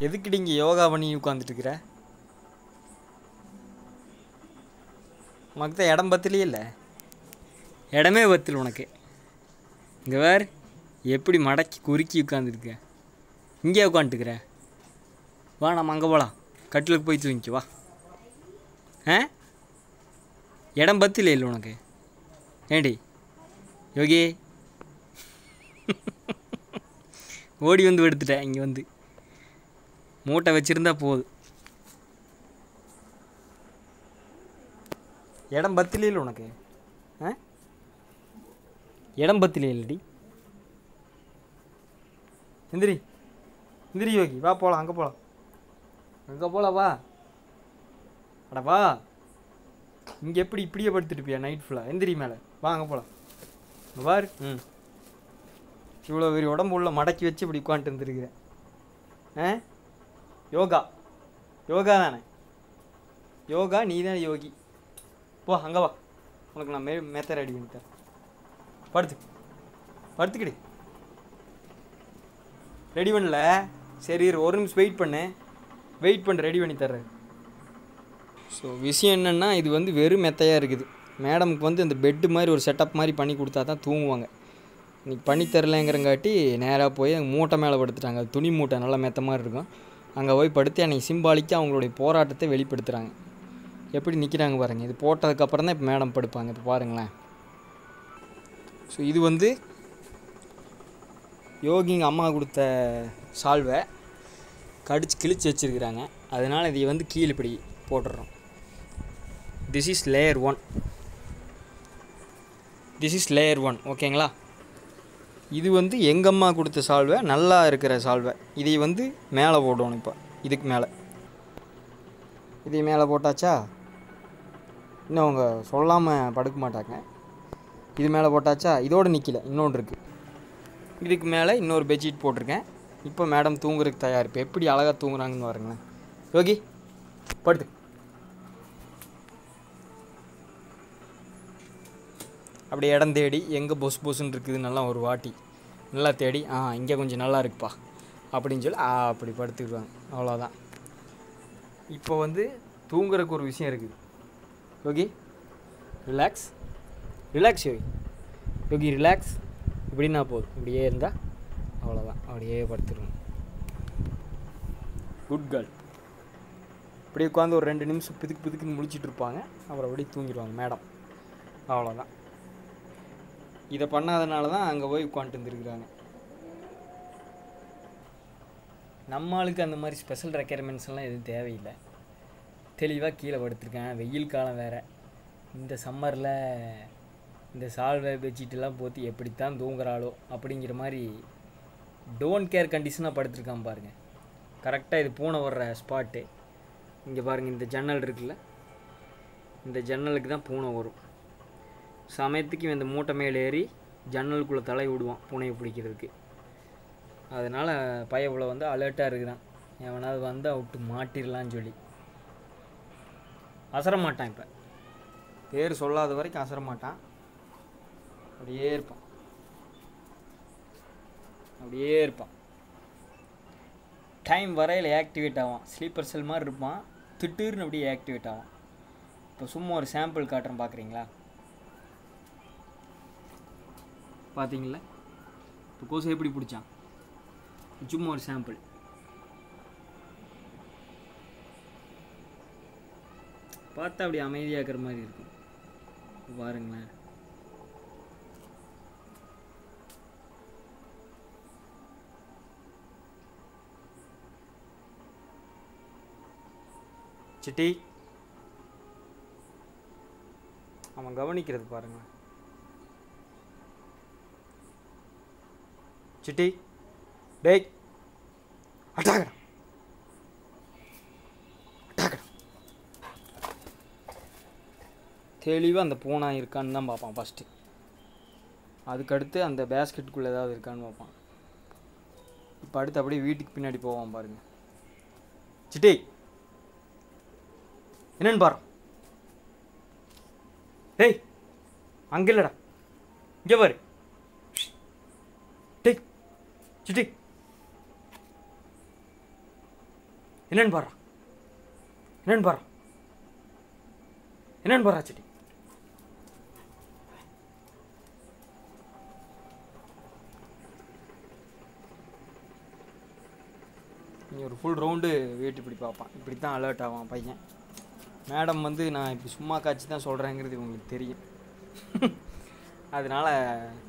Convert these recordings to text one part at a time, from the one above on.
எதுக்கு நீங்க யோகா பண்ணி உட்காந்துட்டு இருக்கிற? உனக்கு தான் இடம் பத்தலையே இல்லை, இடமே பத்தல உனக்கு. இங்கே வேறு எப்படி மடக்கி குறுக்கி உட்காந்துருக்க. இங்கே உட்காந்துட்டுக்கிற. வா நம்ம அங்கே போகலாம், கட்டிலுக்கு போய் தூங்கிக்க வா. ஆ இடம் பத்தல இல்லை உனக்கு? ஏண்டி யோகி ஓடி வந்து எடுத்துட்டேன். இங்கே வந்து மூட்டை வச்சுருந்தா போதும். இடம் பத்தல இல்லை உனக்கு? ஆ இடம் பத்தல இல்லடி. எந்திரி எந்திரி யோகி, வா போகலாம், அங்கே போகலாம், அங்கே போகலாம் வா. அட வா. இங்கே எப்படி இப்படியே படுத்துட்டு இருப்பியா நைட் ஃபுல்லாக? எந்திரி மேலே வா, அங்கே போகலாம். வார். இவ்வளோ பெரிய உடம்பு உள்ள மடக்கி வச்சு இப்படி உட்காந்துட்டு வந்துருக்கிறேன். ஆ யோகா யோகா தானே யோகா, நீ தானே யோகி. போ அங்கே வா, உனக்கு நான் மெத்த ரெடி பண்ணித்தரேன். படுத்துக்கிடு. ரெடி பண்ணல? சரி ஒரு நிமிஷம் வெயிட் பண்ணு, ரெடி பண்ணி தர்றேன். ஸோ விஷயம் என்னென்னா, இது வந்து வெறும் மெத்தையாக இருக்குது. மேடமுக்கு வந்து இந்த பெட்டு மாதிரி ஒரு செட்டப் மாதிரி பண்ணி கொடுத்தா தான் தூங்குவாங்க. இன்றைக்கி பண்ணி தரலைங்கிறங்காட்டி நேராக போய் மூட்டை மேலே படுத்துட்டாங்க. துணி மூட்டை நல்லா மெத்த மாதிரி இருக்கும், அங்கே போய் படுத்து அன்றைக்கி சிம்பாலிக்காக அவங்களுடைய போராட்டத்தை வெளிப்படுத்துகிறாங்க. எப்படி நிற்கிறாங்க பாருங்கள். இது போட்டதுக்கப்புறம் தான் இப்போ மேடம் படுப்பாங்க. இப்போ பாருங்களேன். ஸோ இது வந்து யோகிங்க அம்மா கொடுத்த சால்வை கடிச்சு கிழிச்சு வச்சுருக்குறாங்க. அதனால் இதை வந்து கீழே இப்படி போட்டுடுறோம். This is layer one. ஓகேங்களா? இது வந்து எங்கள் அம்மா கொடுத்த சால்வை, நல்லா இருக்கிற சால்வை. இதை வந்து மேலே போடணும். இப்போ இதுக்கு மேலே இதை மேலே போட்டாச்சா? இன்னும் அவங்க சொல்லாமல் படுக்க மாட்டாங்க. இது மேலே போட்டாச்சா? இதோடு நிற்கல, இன்னொன்று இருக்குது. இதுக்கு மேலே இன்னொரு பெட்ஷீட் போட்டிருக்கேன். இப்போ மேடம் தூங்குறதுக்கு தயார். இப்போ எப்படி அழகாக தூங்குறாங்கன்னு பாருங்களேன். யோகி படுத்து. அப்படி இடம் தேடி எங்கே பொசுன்னு இருக்குது நல்லா ஒரு வாட்டி நல்லா தேடி, இங்கே கொஞ்சம் நல்லா இருக்குப்பா அப்படின்னு சொல்லி அப்படி படுத்துக்குவாங்க. அவ்வளோதான். இப்போ வந்து தூங்குறதுக்கு ஒரு விஷயம் இருக்குது. யோகி ரிலாக்ஸ் யோகி ரிலாக்ஸ். இப்படின்னா போதும், இப்படியே இருந்தால் அவ்வளோதான். அப்படியே படுத்துருவோம். Good girl. இப்படி உட்காந்து ஒரு 2 நிமிஷம் பிதுக்குன்னு முழிச்சிட்டு இருப்பாங்க. அப்புறம் அப்படியே தூங்கிடுவாங்க மேடம். அவ்வளோதான். இதை பண்ணாதனால தான் அங்கே போய் உட்காந்துட்டு இருந்துருக்குறாங்க. நம்மளுக்கு அந்த மாதிரி ஸ்பெஷல் ரெக்யர்மெண்ட்ஸ் எல்லாம் எதுவும் தேவையில்லை. தெளிவாக கீழே படுத்துருக்கேன். வெயில் காலம் வேறு. இந்த சம்மரில் இந்த சால்வை பெட்ஷீட்டெல்லாம் போற்றி எப்படித்தான் தூங்குறாளோ அப்படிங்கிற மாதிரி டோன்ட் கேர் கண்டிஷனாக படுத்துருக்கான் பாருங்கள். கரெக்டாக இது பூனை வர்ற ஸ்பாட்டு. இங்கே பாருங்கள், இந்த ஜன்னல் இருக்குல்ல, இந்த ஜன்னலுக்கு தான் பூனை வரும். சமயத்துக்கு இந்த மூட்டை மேலே ஏறி ஜன்னலுக்குள்ளே தலை விடுவான் பூனையை பிடிக்கிறதுக்கு. அதனால் பையப்புல வந்து அலர்ட்டாக இருக்கிறான். எவனாவது வந்து விட்டு மாட்டிடலான்னு சொல்லி அசர மாட்டான். இப்போ பேர் சொல்லாத வரைக்கும் அசர மாட்டான். அப்படியே இருப்பான். டைம் வரையில் ஆக்டிவேட் ஆவான். ஸ்லீப்பர் செல் மாதிரி இருப்பான். திட்டுன்னு அப்படியே ஆக்டிவேட் ஆவான். இப்போ சும்மா ஒரு சாம்பிள் காட்டுறேன், பார்க்குறீங்களா? பார்த்தீங்களா இப்போ கோசை எப்படி பிடிச்சான்? சும்மா ஒரு சாம்பிள். பார்த்தா அப்படி அமைதியாக்குற மாதிரி இருக்கும். பாருங்களேன். சிட்டி அவன் கவனிக்கிறது பாருங்க. சிட்டி டேய் அட்டாகடா. தெளிவாக அந்த பூனை இருக்கான்னு தான் பார்ப்பான் ஃபஸ்ட்டு. அதுக்கடுத்து அந்த பேஸ்கெட்டுக்குள்ளே ஏதாவது இருக்கான்னு பார்ப்பான். இப்போ அடுத்து அப்படியே வீட்டுக்கு பின்னாடி போவான் பாருங்கள். சிட்டி என்னன்னு பாரு. டேய் அங்கே இல்லைடா, இங்கே பாரு. டேய் சிட்டி என்னன்னு பாரு, என்னன்னு பாரு, என்னன்னு பாரு செடி. நீ ஒரு ஃபுல் ரவுண்டு வெயிட் இப்படி பார்ப்பான். இப்படி தான் அலர்ட் ஆவான் பையன். மேடம் வந்து நான் இப்படி சும்மா காய்ச்சி தான் சொல்கிறேங்கிறது இவங்களுக்கு தெரியும். அதனால்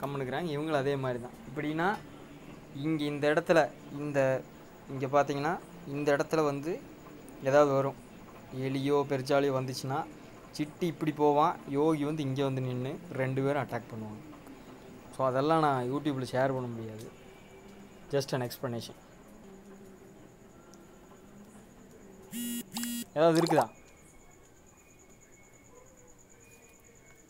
கம்முனுக்குறாங்க. இவங்களும் அதே மாதிரி தான். இப்படின்னா இங்கே இந்த இடத்துல இங்கே பார்த்தீங்கன்னா இந்த இடத்துல வந்து ஏதாவது வரும், எலியோ பெருச்சாலியோ வந்துச்சுன்னா சிட்டி இப்படி போவான், யோகி வந்து இங்கே வந்து நின்று 2 பேரும் அட்டாக் பண்ணுவாங்க. ஸோ அதெல்லாம் நான் யூடியூப்பில் ஷேர் பண்ண முடியாது. Just an explanation. ஏதாவது இருக்குதா?